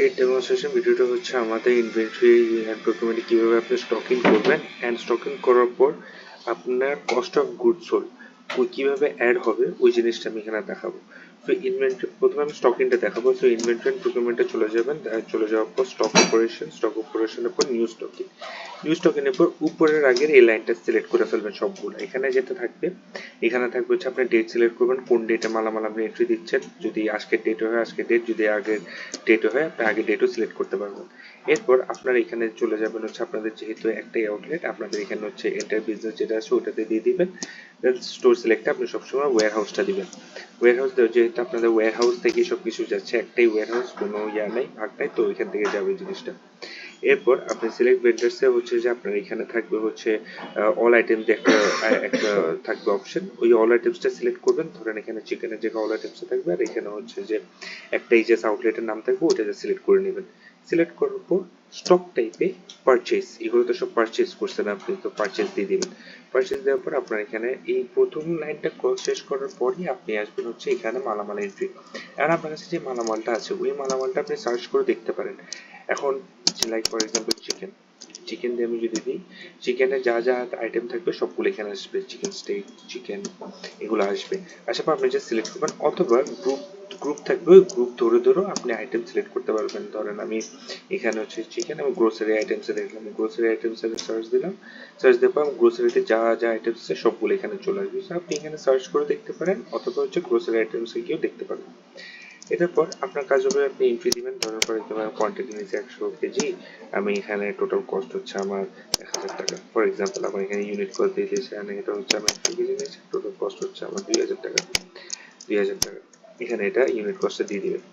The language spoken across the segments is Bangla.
এই ডেমনস্ট্রেশন ভিডিওটা হচ্ছে আমাদের ইনভেন্টরি অ্যান্ড প্রকিউরমেন্টে কিভাবে আপনি স্টকিং করবেন অ্যান্ড স্টকিং করার পর আপনার কস্ট অফ গুডস সোল্ড কিভাবে অ্যাড হবে ওই জিনিসটা আমি এখানে দেখাবো। তো ইনভেন্টরি প্রথমে আমি স্টকিংটা দেখাবো। তো ইনভেন্টরি অ্যান্ড প্রকিউরমেন্টে চলে যাবেন, চলে যাওয়ার পর স্টক অপারেশনের পর নিউ স্টকিং, নিউ স্টকিংয়ের পর উপরের আগের এই লাইনটা সিলেক্ট করে ফেলবেন সবগুলো। এখানে যেটা থাকবে, এখানে থাকবে হচ্ছে আপনি ডেট সিলেক্ট করবেন, কোন ডেটে মালামাল আপনি এন্ট্রি দিচ্ছেন। যদি আজকের ডেট হয় আজকের ডেট, যদি আগের ডেট হয় আপনি আগের ডেটও সিলেক্ট করতে পারবেন। এরপর আপনার এখানে চলে যাবেন হচ্ছে আপনাদের যেহেতু একটাই আউটলেট, আপনাদের এখানে হচ্ছে এন্টার বিজনেস যেটা আছে ওটাতে দিয়ে দিবেন। দেন স্টোর সিলেক্টে আপনি সবসময় ওয়্যার হাউসটা দিবেন। ওয়্যার হাউস যেহেতু আপনাদের ওয়্যার হাউস থেকে সব কিছু যাচ্ছে, একটাই ওয়্যার হাউস, কোনো ইয়া নাই, ভাগ নাই, তো ওইখান থেকে যাবে জিনিসটা। এরপর আপনি সিলেক্ট ভেন্ডার্সে হচ্ছে যে আপনার এখানে থাকবে হচ্ছে অল আইটেমস একটা একটা থাকবে অপশন, ওই অল আইটেমসটা সিলেক্ট করবেন। ধরেন এখানে চিকেনের জায়গায় অল আইটেমসে থাকবে, আর এখানে হচ্ছে যে একটা এই যে আউটলেটের নাম থাকবে ওটা সিলেক্ট করে নেবেন। সিলেক্ট করার পর স্টক টাইপে পারচেজ, এগুলো তো সব পারচেজ করছেন আপনি, তো পারচেজ দিয়ে দিবেন। পারচেজ দেওয়ার পর আপনার এখানে এই প্রথম লাইনটা ক্রস শেষ করার পরই আপনি আসবেন হচ্ছে এখানে মালামাল এন্ট্রি। আর আপনার কাছে যে মালামালটা আছে ওই মালামালটা আপনি সার্চ করে দেখতে পারেন। এখন like for example chicken, chicken দিয়ে আমি যদি দিই, চিকেনের যা যা আইটেম থাকবে সবগুলো এখানে আসবে, চিকেন স্টেক, চিকেন, এগুলো আসবে। আসার পর আপনি যে সিলেক্ট করবেন, অথবা গ্রুপ গ্রুপ থাকবে, ওই গ্রুপ ধরে ধরেও আপনি আইটেম সিলেক্ট করতে পারবেন। ধরেন আমি এখানে হচ্ছে চিকেন, আমি গ্রোসারি আইটেমসে দেখলাম, গ্রোসারি আইটেমসে আমি সার্চ দিলাম, সার্চ দেওয়ার পর গ্রোসারিতে যা যা আইটেমস আছে সবগুলো এখানে চলে আসবে। আপনি এখানে সার্চ করে দেখতে পারেন, অথবা হচ্ছে গ্রোসারি আইটেমসে গিয়েও দেখতে পারেন। এটার পর আপনার কাজ হবে আপনি এন্ট্রি দিবেন। ধরার পরে তোমার কোয়ান্টিটি নিচে 100 কেজি, আমি এখানে টোটাল কস্ট হচ্ছে আমার 1000 টাকা। ফর এক্সাম্পল আমার এখানে ইউনিট কস্ট দিয়ে দিয়েছে, এখানে এটা হচ্ছে আমার 100 কেজি নিয়েছে, টোটাল কস্ট হচ্ছে আমার 2000 টাকা, 2000 টাকা। এখানে এটা ইউনিট কস্টে দিয়ে দিবেন।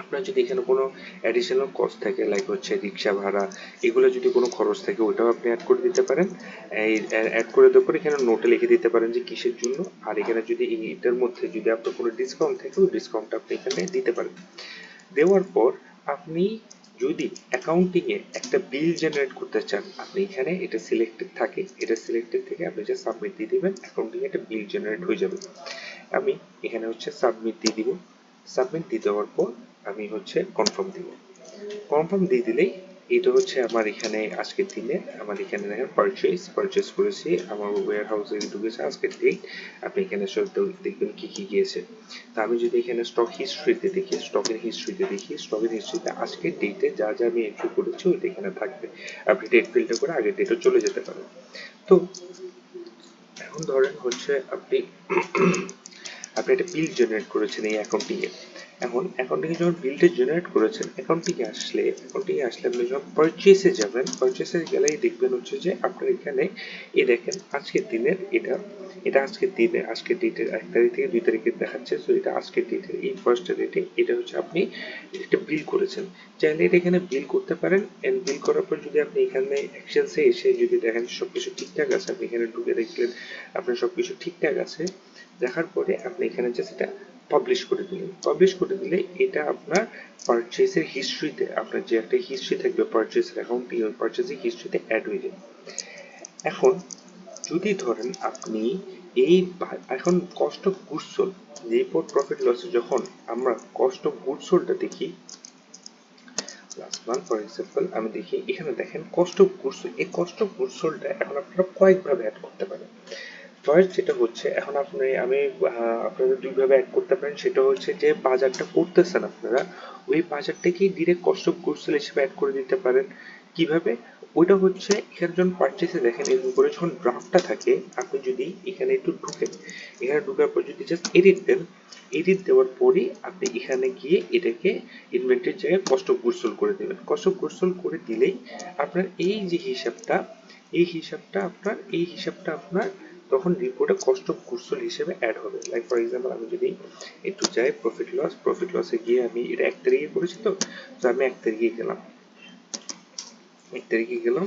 আপনার যদি এখানে কোনো অ্যাডিশনাল কস্ট থাকে, লাইক হচ্ছে রিক্সা ভাড়া, এগুলো যদি কোনো খরচ থাকে ওটাও আপনি অ্যাড করে দিতে পারেন। এই অ্যাড করে দেওয়ার পর এখানে নোটে লিখে দিতে পারেন যে কিসের জন্য। আর এখানে যদি এটার মধ্যে যদি আপনার কোনো ডিসকাউন্ট থাকে ওই ডিসকাউন্টটা আপনি এখানে দিতে পারেন। দেওয়ার পর আপনি যদি অ্যাকাউন্টিংয়ে একটা বিল জেনারেট করতে চান, আপনি এখানে এটা সিলেক্টেড থাকে, এটা সিলেক্টেড থেকে আপনি যে সাবমিট দিয়ে দিবেন, অ্যাকাউন্টিংয়ে একটা বিল জেনারেট হয়ে যাবে। আমি এখানে হচ্ছে সাবমিট দিয়ে দিব। সাবমিট দিয়ে দেওয়ার পর আমি হচ্ছে কনফার্ম দিব। কনফার্ম দিয়ে দিলেই এটা হচ্ছে আমার এখানে আজকের দিনে আমার এখানে দেখেন পারচেজ করেছি, আমার ওয়্যার হাউসে ঢুকেছে আজকের ডেট। আপনি এখানে সব দেখবেন কি কি গিয়েছে। তা আমি যদি এখানে স্টক হিস্ট্রিতে দেখি, স্টকের হিস্ট্রিতে আজকের ডেটে যা যা আমি এন্ট্রি করেছি ওইটা এখানে থাকবে। আপনি ডেট ফিল্টার করে আগের ডেটও চলে যেতে পারেন। তো এখন ধরেন হচ্ছে আপনি আপনি একটা বিল জেনারেট করেছেন এই অ্যাকাউন্টিংয়ে। এখন অ্যাকাউন্টিংয়ে যখন বিলটা জেনারেট করেছেন, অ্যাকাউন্টিংয়ে আসলে আপনি যখন পারচেসে যাবেন, পারচেসে গেলেই দেখবেন হচ্ছে যে আপনার এখানে এই দেখেন আজকের দিনের এটা, এটা আজকের দিনে আজকের ডেটের 1 তারিখ থেকে 2 তারিখে দেখাচ্ছে। সো এটা আজকের ডেটের এই ফার্স্ট ডেটে এটা হচ্ছে আপনি একটা বিল করেছেন। চাইলে এটা এখানে বিল করতে পারেন। এন্ড বিল করার পর যদি আপনি এখানে অ্যাকশনসে এসে যদি দেখেন সবকিছু ঠিকঠাক আছে, আপনি এখানে ঢুকে দেখলেন আপনার সবকিছু ঠিকঠাক আছে, দেখার পরে আপনি এখানে জাস্ট এটা পাবলিশ করে দিলেন। পাবলিশ করে দিলে এটা আপনার পারচেসের হিস্ট্রিতে, আপনার যে একটা হিস্ট্রি থাকবে পারচেসের অ্যাকাউন্টিং পারচেসিং হিস্ট্রিতে অ্যাড হয়ে যাবে। এখন যদি ধরেন আপনি এই এখন cost of goods sold, report profit লসে যখন আমরা কস্ট অফ গুডস সোল্ডটা দেখি, লাস্ট মান্থ ফর এক্সাম্পল আমি দেখি এখানে দেখেন কস্ট অফ গুডস সোল্ড, এই কস্ট অফ গুডস সোল্ডটা এখন আপনারা কয়েকভাবে অ্যাড করতে পারেন। ফার্স্ট যেটা হচ্ছে এখন আপনাদের দুইভাবে অ্যাড করতে পারেন। সেটা হচ্ছে যে বাজারটা করতেছেন আপনারা, ওই বাজারটাকেই direct cost of goods sold হিসেবে অ্যাড করে দিতে পারেন। কিভাবে? ওইটা হচ্ছে এখানে যখন পারচেসে দেখেন এরকম করে যখন ড্রাফটটা থাকে, আপনি যদি এখানে একটু ঢুকেন, এখানে ঢুকার পর যদি জাস্ট এডিট দেন, এডিট দেওয়ার পরই আপনি এখানে গিয়ে এটাকে ইনভেন্টরির জায়গায় কস্ট অফ গুডস সোল্ড করে দেবেন। কস্ট অফ গুডস সোল্ড করে দিলেই আপনার এই যে হিসাবটা, এই হিসাবটা আপনার তখন রিপোর্টে কস্ট অফ গুডস সোল্ড হিসেবে অ্যাড হবে। লাইক ফর এক্সাম্পল আমি যদি একটু যাই প্রফিট লসে গিয়ে আমি এটা 1 তারিখে করেছি, তো আমি 1 তারিখে গেলাম, 1 তারিখে গেলাম,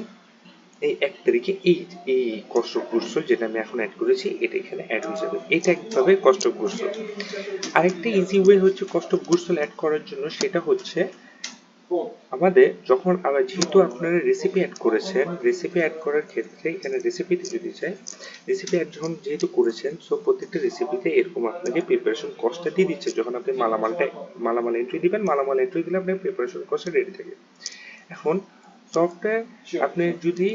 এই 1 তারিখে এই এই কস্ট অফ গুডস সোল্ড যেটা আমি এখন অ্যাড করেছি এটা এখানে অ্যাড হয়ে যাবে। এটা একভাবে কস্ট অফ গুডস সোল্ড। আরেকটা ইজি ওয়ে হচ্ছে cost of goods sold add করার জন্য, সেটা হচ্ছে আমাদের যখন আবার যেহেতু আপনারা রেসিপি অ্যাড করেছেন, রেসিপি অ্যাড করার ক্ষেত্রে এখানে রেসিপিতে যদি চাই, রেসিপি অ্যাড যখন যেহেতু করেছেন, সো প্রত্যেকটা রেসিপিতে এরকম আপনাকে প্রিপারেশন কস্টটা দিয়ে দিচ্ছে। যখন আপনি মালামাল এন্ট্রি দিবেন, মালামাল এন্ট্রি দিলে আপনার প্রিপারেশন কস্টটা রেডি থাকে। এখন সফটওয়্যার আপনি যদি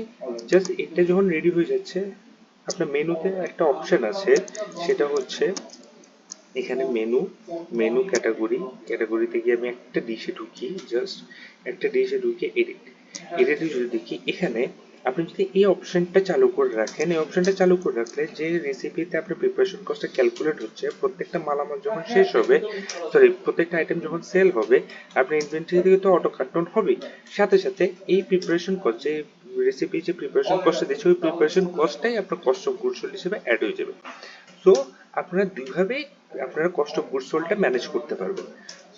জাস্ট এটা যখন রেডি হয়ে যাচ্ছে, আপনার মেনুতে একটা অপশন আছে, সেটা হচ্ছে এখানে মেনু ক্যাটাগরিতে গিয়ে আমি একটা ডিশে ঢুকি, জাস্ট একটা ডিশে ঢুকে এডিটে যদি দেখি, এখানে আপনি যদি এই অপশনটা চালু করে রাখেন, এই অপশনটা চালু করে রাখলে যে রেসিপিতে আপনার প্রিপারেশন কস্টটা ক্যালকুলেট হচ্ছে, প্রত্যেকটা মালামাল যখন শেষ হবে, প্রত্যেকটা আইটেম যখন সেল হবে, আপনার ইনভেন্টরি থেকে তো অটো কাট ডাউন হবেই, সাথে সাথে এই প্রিপারেশন কস্ট যে রেসিপি যে প্রিপারেশন কস্টটা দিচ্ছে, ওই প্রিপারেশন কস্টটাই আপনার কস্ট অফ গুডস সোল্ড হিসেবে অ্যাড হয়ে যাবে। সো আপনারা দুইভাবেই আপনারা কস্ট অফ গুডস সোল্ডটা ম্যানেজ করতে পারবেন।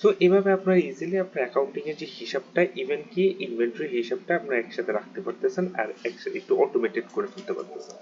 সো এভাবে আপনারা ইজিলি আপনার অ্যাকাউন্টিং এর যে হিসাবটা, ইভেন কি ইনভেন্টরি হিসাবটা আপনারা একসাথে রাখতে পারতেছেন, আর একসাথে একটু অটোমেটেড করে ফেলতে পারতেছেন।